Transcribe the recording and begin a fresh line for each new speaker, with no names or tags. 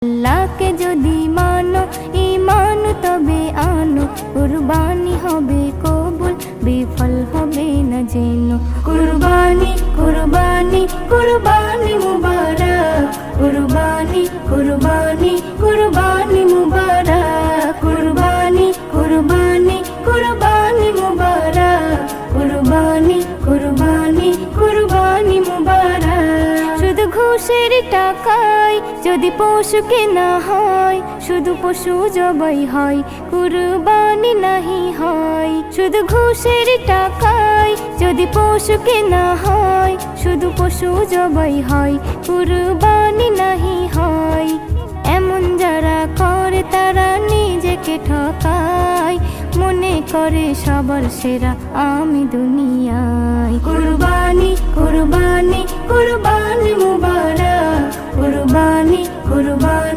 আল্লাহকে যদি মানো ঈমান তবে আনো, কুরবানি হবে কবুল বিফল হবে না যেন। কুরবানি কুরবানি কুরবানি মুবারক, কুরবানি কুরবানি কুরবানি মুবারক, কুরবানি কুরবানি কুরবানি মুবারক, কুরবানি কুরবানি কুরবানি মুবারক। শুধু ঘুষের টাকায় যদি পশু কেনা হয়, শুধু পশু জবাই হয়, কুরবানি নাহি হয়। শুধু ঘুষের টাকায় যদি পশু কেনা হয়, শুধু পশু জবাই হয়, কুরবানি নাহি হয়। এমন যারা করে তারা নিজেকে ঠকায়, মনে করে সবার সেরা আমি দুনিয়ায়। কুরবানি কুরবানি কুরবানি মুবারক, কুরবানি কুরবানি।